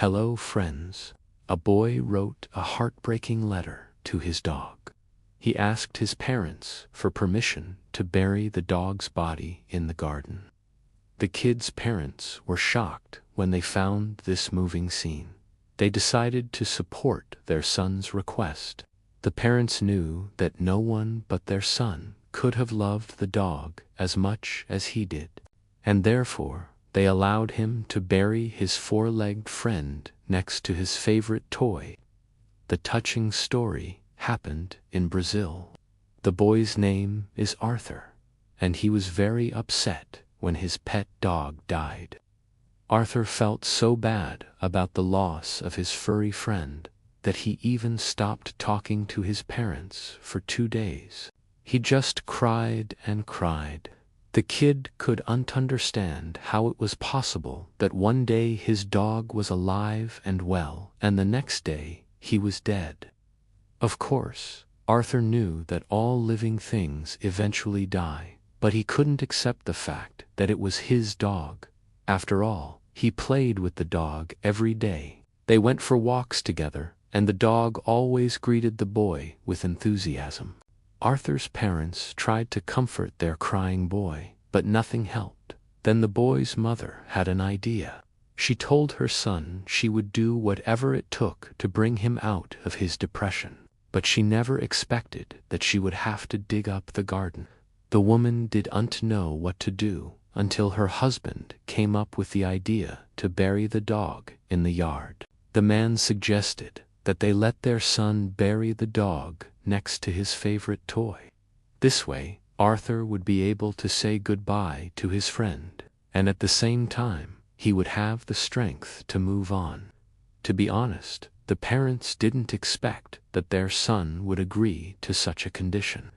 Hello, friends. A boy wrote a heartbreaking letter to his dog. He asked his parents for permission to bury the dog's body in the garden. The kid's parents were shocked when they found this moving scene. They decided to support their son's request. The parents knew that no one but their son could have loved the dog as much as he did, and therefore they allowed him to bury his four-legged friend next to his favorite toy. The touching story happened in Brazil. The boy's name is Arthur, and he was very upset when his pet dog died. Arthur felt so bad about the loss of his furry friend that he even stopped talking to his parents for 2 days. He just cried and cried. The kid couldn't understand how it was possible that one day his dog was alive and well, and the next day he was dead. Of course, Arthur knew that all living things eventually die, but he couldn't accept the fact that it was his dog. After all, he played with the dog every day. They went for walks together, and the dog always greeted the boy with enthusiasm. Arthur's parents tried to comfort their crying boy, but nothing helped. Then the boy's mother had an idea. She told her son she would do whatever it took to bring him out of his depression, but she never expected that she would have to dig up the garden. The woman didn't know what to do until her husband came up with the idea to bury the dog in the yard. The man suggested that they let their son bury the dog next to his favorite toy. This way, Arthur would be able to say goodbye to his friend, and at the same time, he would have the strength to move on. To be honest, the parents didn't expect that their son would agree to such a condition.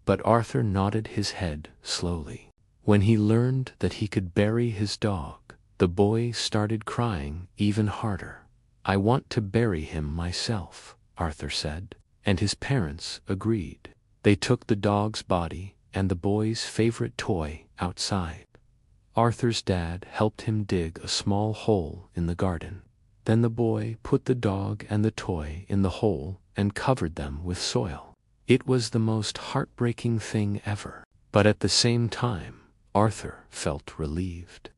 But Arthur nodded his head slowly. When he learned that he could bury his dog, the boy started crying even harder. "I want to bury him myself," Arthur said, and his parents agreed. They took the dog's body and the boy's favorite toy outside. Arthur's dad helped him dig a small hole in the garden. Then the boy put the dog and the toy in the hole and covered them with soil. It was the most heartbreaking thing ever, but at the same time, Arthur felt relieved.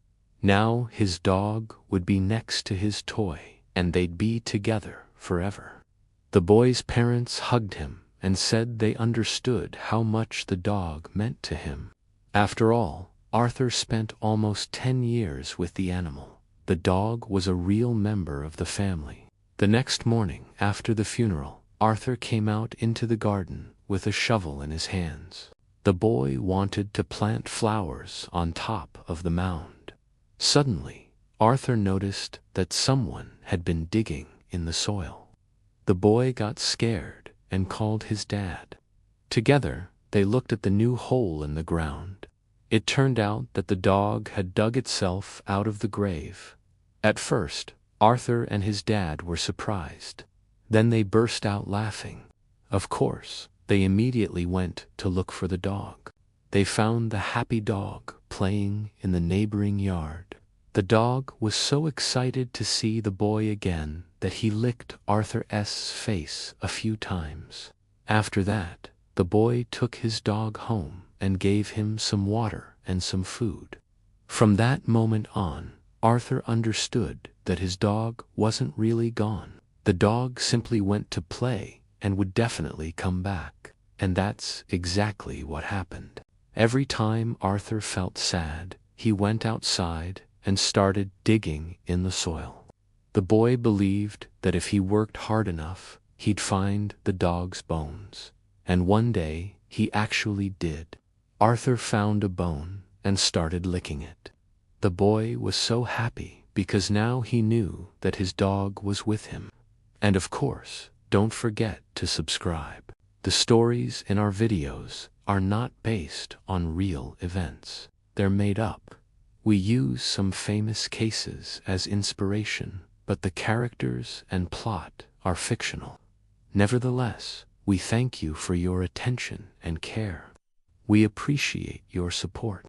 Now his dog would be next to his toy, and they'd be together forever. The boy's parents hugged him and said they understood how much the dog meant to him. After all, Arthur spent almost 10 years with the animal. The dog was a real member of the family. The next morning, after the funeral, Arthur came out into the garden with a shovel in his hands. The boy wanted to plant flowers on top of the mound. Suddenly, Arthur noticed that someone had been digging in the soil. The boy got scared and called his dad. Together, they looked at the new hole in the ground. It turned out that the dog had dug itself out of the grave. At first, Arthur and his dad were surprised. Then they burst out laughing. Of course, they immediately went to look for the dog. They found the happy dog playing in the neighboring yard. The dog was so excited to see the boy again that he licked Arthur's face a few times. After that, the boy took his dog home and gave him some water and some food. From that moment on, Arthur understood that his dog wasn't really gone. The dog simply went to play and would definitely come back. And that's exactly what happened. Every time Arthur felt sad, he went outside and started digging in the soil. The boy believed that if he worked hard enough, he'd find the dog's bones. And one day, he actually did. Arthur found a bone and started licking it. The boy was so happy because now he knew that his dog was with him. And of course, don't forget to subscribe. The stories in our videos are not based on real events. They're made up. We use some famous cases as inspiration, but the characters and plot are fictional. Nevertheless, we thank you for your attention and care. We appreciate your support.